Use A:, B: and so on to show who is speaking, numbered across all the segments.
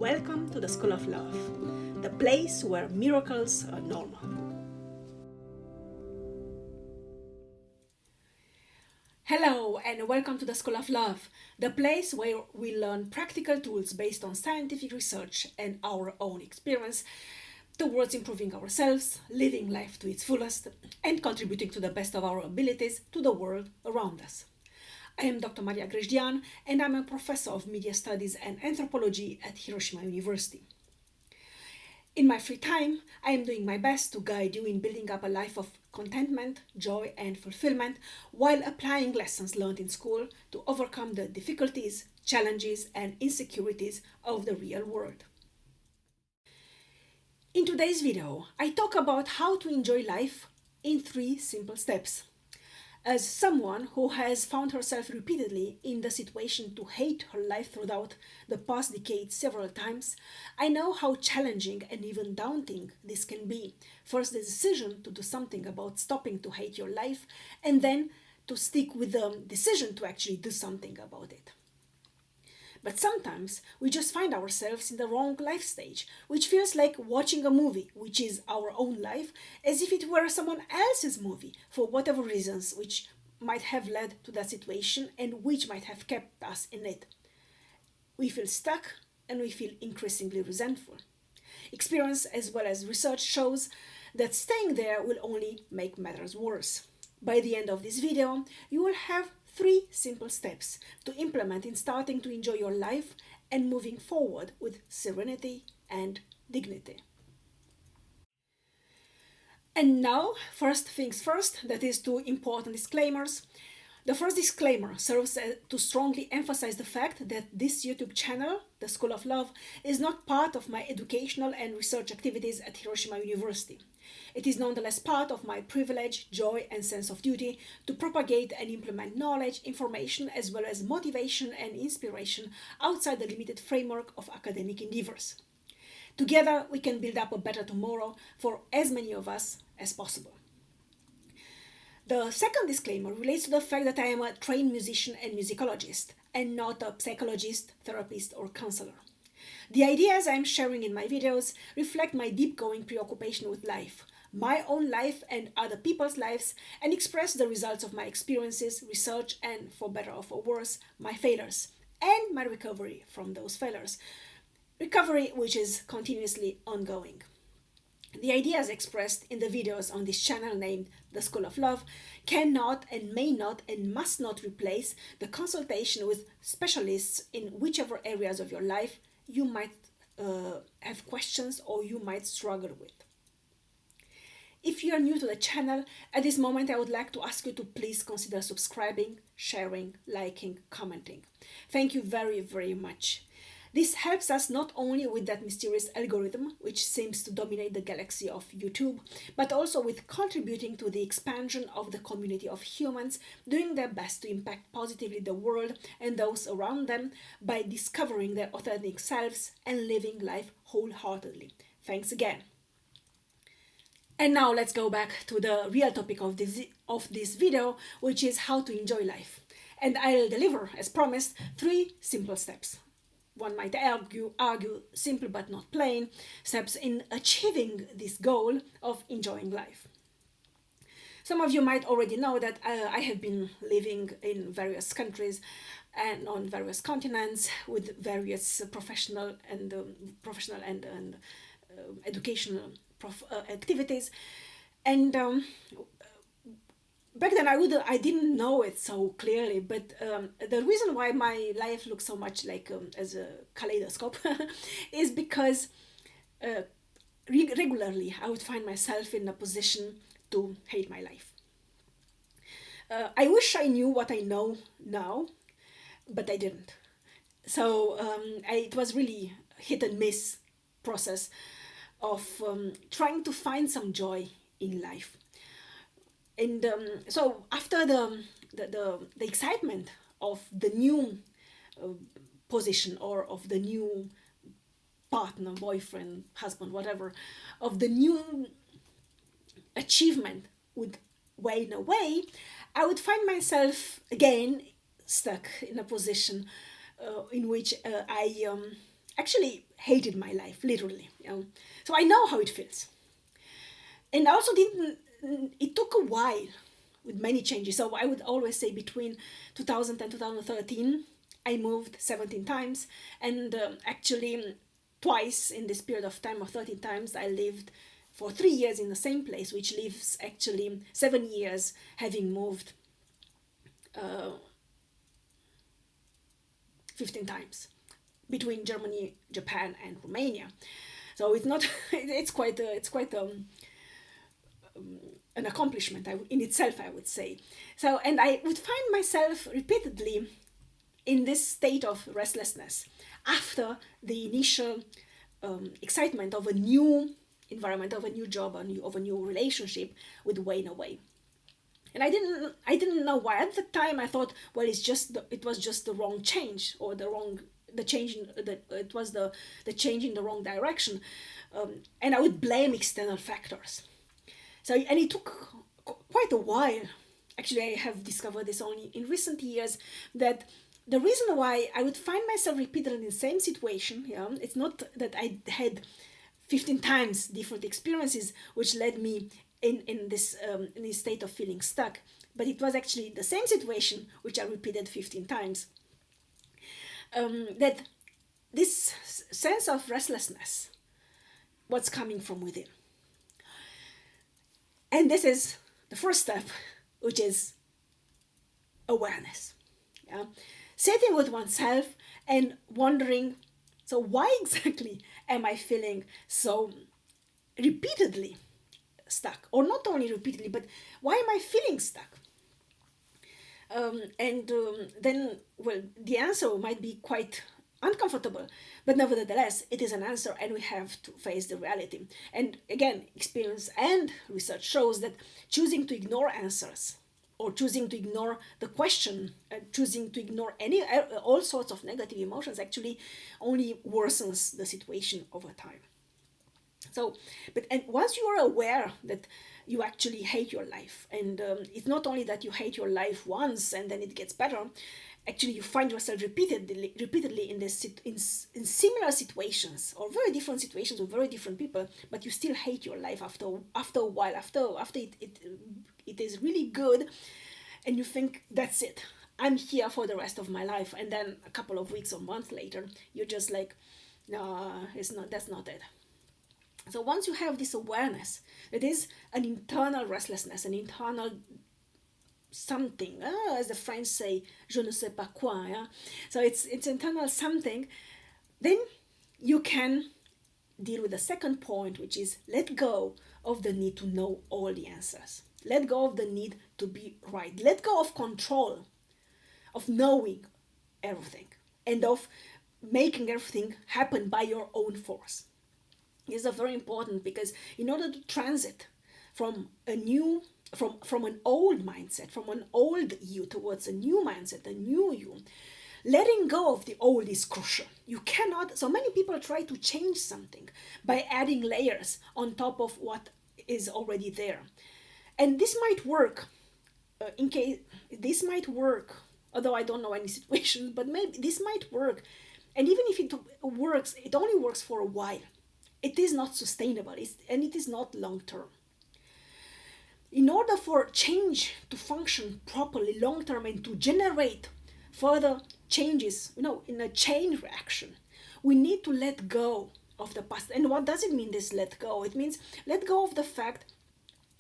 A: welcome to the School of Love, the place where miracles are normal. Hello and welcome to the School of Love, the place where we learn practical tools based on scientific research and our own experience towards improving ourselves, living life to its fullest, and contributing to the best of our abilities to the world around us. I am Dr. Grajdian and I'm a professor of media studies and anthropology at Hiroshima University. In my free time, I am doing my best to guide you in building up a life of contentment, joy, and fulfillment while applying lessons learned in school to overcome the difficulties, challenges, and insecurities of the real world. In today's video, I talk about how to enjoy life in 3 simple steps. As someone who has found herself repeatedly in the situation to hate her life throughout the past decade several times, I know how challenging and even daunting this can be. First, the decision to do something about stopping to hate your life, and then to stick with the decision to actually do something about it. But sometimes we just find ourselves in the wrong life stage, which feels like watching a movie, which is our own life, as if it were someone else's movie, for whatever reasons which might have led to that situation and which might have kept us in it. We feel stuck and we feel increasingly resentful. Experience as well as research shows that staying there will only make matters worse. By the end of this video, you will have 3 simple steps to implement in starting to enjoy your life and moving forward with serenity and dignity. And now, first things first, that is 2 important disclaimers. The first disclaimer serves to strongly emphasize the fact that this YouTube channel, The School of Love, is not part of my educational and research activities at Hiroshima University. It is nonetheless part of my privilege, joy, and sense of duty to propagate and implement knowledge, information, as well as motivation and inspiration outside the limited framework of academic endeavors. Together, we can build up a better tomorrow for as many of us as possible. The second disclaimer relates to the fact that I am a trained musician and musicologist, and not a psychologist, therapist, or counselor. The ideas I am sharing in my videos reflect my deep-going preoccupation with life, my own life and other people's lives, and express the results of my experiences, research, and, for better or for worse, my failures, and my recovery from those failures. Recovery which is continuously ongoing. The ideas expressed in the videos on this channel named The School of Love cannot and may not and must not replace the consultation with specialists in whichever areas of your life you might have questions or you might struggle with. If you are new to the channel, at this moment I would like to ask you to please consider subscribing, sharing, liking, commenting. Thank you very, very much. This helps us not only with that mysterious algorithm which seems to dominate the galaxy of YouTube, but also with contributing to the expansion of the community of humans doing their best to impact positively the world and those around them by discovering their authentic selves and living life wholeheartedly. Thanks again. And now let's go back to the real topic of this video, which is how to enjoy life. And I'll deliver, as promised, 3 simple steps. One might argue simple but not plain steps in achieving this goal of enjoying life. Some of you might already know that I have been living in various countries and on various continents with various professional and educational activities, and back then I didn't know it so clearly, but the reason why my life looks so much like as a kaleidoscope is because regularly I would find myself in a position to hate my life. I wish I knew what I know now, but I didn't. So it was really hit and miss process of trying to find some joy in life. And so after the excitement of the new position or of the new partner, boyfriend, husband, whatever, of the new achievement would wane away, I would find myself again stuck in a position in which actually hated my life, literally. So I know how it feels. And I also didn't, it took a while with many changes. So I would always say between 2000 and 2013, I moved 17 times. And actually, twice in this period of time of 13 times, I lived for 3 years in the same place, which leaves actually 7 years having moved 15 times between Germany, Japan, and Romania. So it's not, it's quite an accomplishment in itself, I would say. So, and I would find myself repeatedly in this state of restlessness after the initial excitement of a new environment, of a new job, of a new relationship would wane away. And I didn't know why. At the time, I thought, well, it was just the wrong change, or the change it was the change in the wrong direction, and I would blame external factors. So, and it took quite a while. Actually, I have discovered this only in recent years, that the reason why I would find myself repeatedly in the same situation, it's not that I had 15 times different experiences which led me in this state of feeling stuck, but it was actually the same situation which I repeated 15 times. That this sense of restlessness was coming from within. And this is the first step, which is awareness. Yeah? Sitting with oneself and wondering, so why exactly am I feeling so repeatedly stuck? Or not only repeatedly, but why am I feeling stuck? Then, well, the answer might be quite uncomfortable, but nevertheless, it is an answer, and we have to face the reality. And again, experience and research shows that choosing to ignore answers, or choosing to ignore the question, choosing to ignore all sorts of negative emotions, actually only worsens the situation over time. So, and once you are aware that you actually hate your life, and it's not only that you hate your life once and then it gets better, actually you find yourself repeatedly in similar situations, or very different situations with very different people, but you still hate your life after a while, after it is really good, and you think, that's it, I'm here for the rest of my life. And then a couple of weeks or months later, you're just like, no, that's not it. So once you have this awareness, it is an internal restlessness, an internal something, as the French say, je ne sais pas quoi. Yeah? So it's internal something. Then you can deal with the second point, which is let go of the need to know all the answers. Let go of the need to be right. Let go of control, of knowing everything, and of making everything happen by your own force. These are very important, because in order to transit from from an old mindset, from an old you towards a new mindset, a new you, letting go of the old is crucial. You cannot, so many people try to change something by adding layers on top of what is already there. And this might work, although I don't know any situation, but maybe this might work. And even if it works, it only works for a while. It is not sustainable, and it is not long term. In order for change to function properly long term and to generate further changes, in a chain reaction, we need to let go of the past. And what does it mean, this let go? It means let go of the fact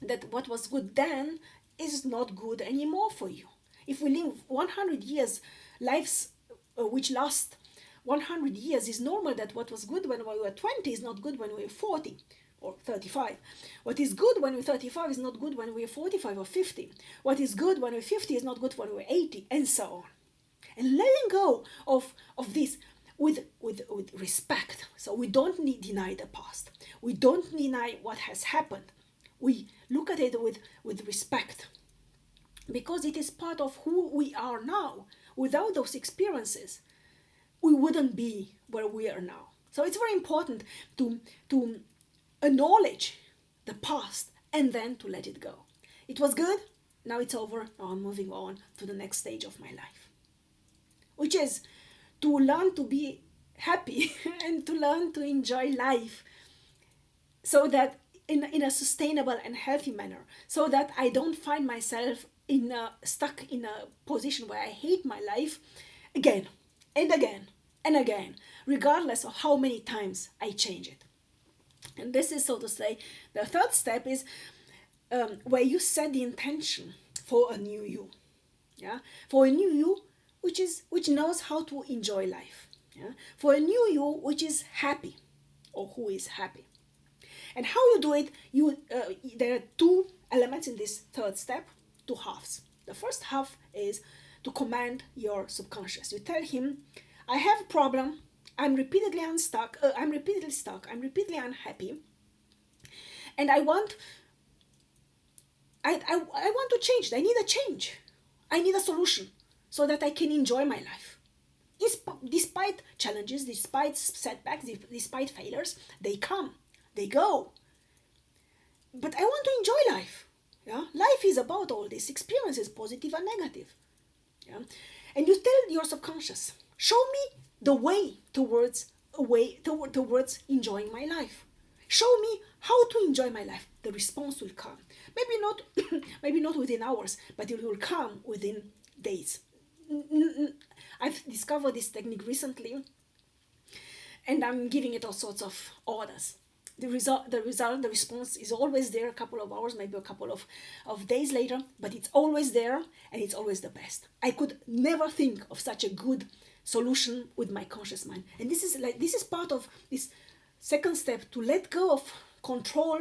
A: that what was good then is not good anymore for you. If we live 100 years, lives which last 100 years, is normal that what was good when we were 20 is not good when we were 40 or 35. What is good when we're 35 is not good when we're 45 or 50. What is good when we're 50 is not good when we're 80, and so on. And letting go of this with respect. So we don't deny the past. We don't deny what has happened. We look at it with respect, because it is part of who we are now. Without those experiences, we wouldn't be where we are now. So it's very important to acknowledge the past and then to let it go. It was good, now it's over, now I'm moving on to the next stage of my life, which is to learn to be happy and to learn to enjoy life, so that in a sustainable and healthy manner, so that I don't find myself stuck in a position where I hate my life again and again and again, regardless of how many times I change it. And this is, so to say, the third step is where you set the intention for a new you. Yeah, for a new you which knows how to enjoy life. Yeah, for a new you which is happy, or who is happy. And how you do it, there are two elements in this third step, two halves. The first half is to command your subconscious. You tell him, I have a problem, I'm repeatedly unstuck, I'm repeatedly stuck, I'm repeatedly unhappy, and I want to change. I need a change. I need a solution so that I can enjoy my life. Despite challenges, despite setbacks, despite failures, they come, they go. But I want to enjoy life. Yeah? Life is about all these experiences, positive and negative. Yeah? And you tell your subconscious, show me the way towards enjoying my life. Show me how to enjoy my life. The response will come. Maybe not within hours, but it will come within days. I've discovered this technique recently, and I'm giving it all sorts of orders. The response is always there a couple of hours, maybe a couple of days later, but it's always there, and it's always the best. I could never think of such a good solution with my conscious mind. And this is part of this second step, to let go of control,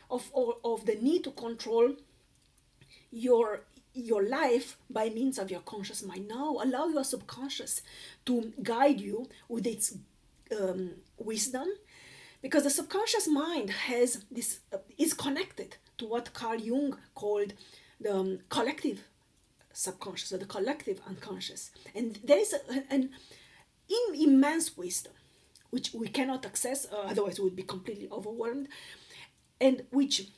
A: of the need to control your life by means of your conscious mind. Now allow your subconscious to guide you with its wisdom, because the subconscious mind is connected to what Carl Jung called the collective subconscious, or the collective unconscious. And there is an immense wisdom which we cannot access, otherwise we would be completely overwhelmed, and which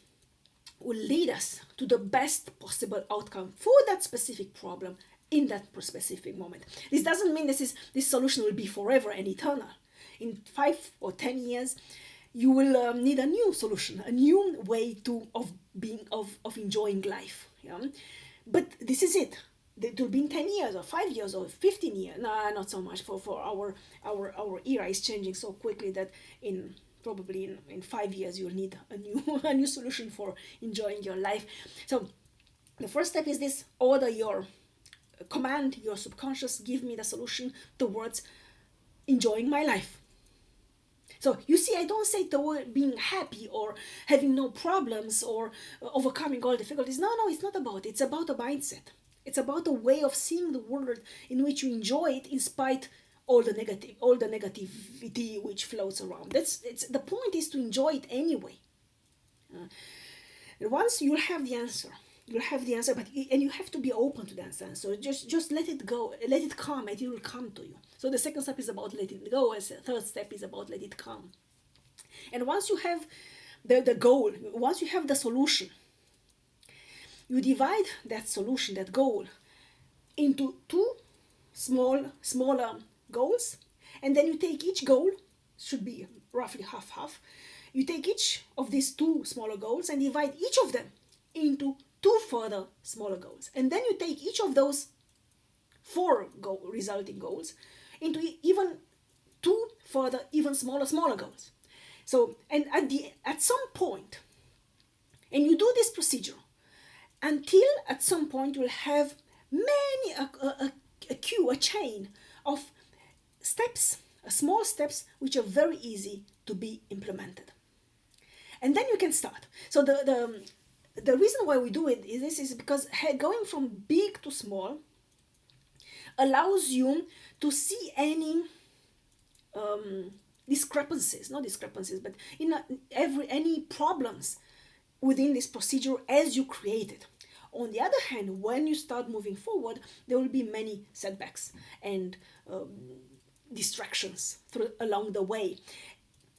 A: will lead us to the best possible outcome for that specific problem in that specific moment. This doesn't mean this solution will be forever and eternal. In 5 or 10 years, you will need a new solution, a new way of enjoying life. Yeah? But this is it. It will be in 10 years or 5 years or 15 years. No, not so much. For our era is changing so quickly that probably in 5 years you'll need a new solution for enjoying your life. So the first step is this: command your subconscious, give me the solution towards enjoying my life. So you see, I don't say the word being happy or having no problems or overcoming all difficulties. No, it's not about it. It's about a mindset. It's about a way of seeing the world in which you enjoy it in spite all the negativity which floats around. The point is to enjoy it anyway. And once you'll have the answer, and you have to be open to the answer. So just let it go, let it come, and it will come to you. So the second step is about letting it go, as the third step is about let it come. And once you have the goal, once you have the solution, you divide that solution, that goal, into two smaller goals, and then you take each goal, should be roughly half. You take each of these two smaller goals and divide each of them into two further smaller goals. And then you take each of those four resulting goals into even two further, even smaller goals. So, and at some point, and you do this procedure until at some point you'll have many a chain of steps, small steps, which are very easy to be implemented. And then you can start. So the reason why we do it is because going from big to small allows you to see any but any problems within this procedure as you create it. On the other hand, when you start moving forward, there will be many setbacks and distractions along the way,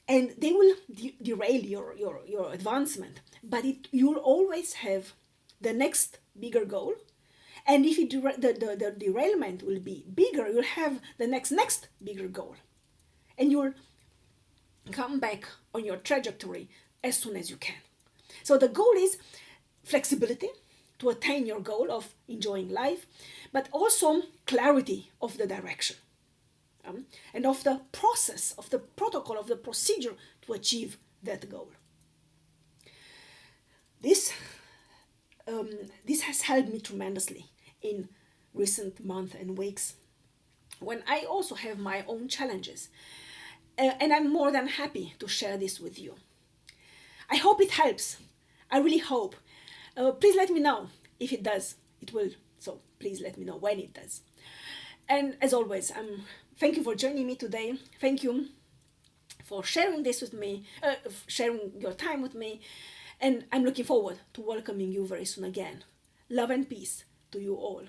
A: and they will derail your advancement. But you'll always have the next bigger goal, and if the derailment will be bigger, you'll have the next bigger goal. and you'll come back on your trajectory as soon as you can. So the goal is flexibility to attain your goal of enjoying life, but also clarity of the direction, and of the process, of the protocol, of the procedure to achieve that goal. This has helped me tremendously in recent months and weeks, when I also have my own challenges. And I'm more than happy to share this with you. I hope it helps. I really hope. Please let me know if it does. It will. So please let me know when it does. And as always, thank you for joining me today. Thank you for sharing this with me, sharing your time with me. And I'm looking forward to welcoming you very soon again. Love and peace to you all.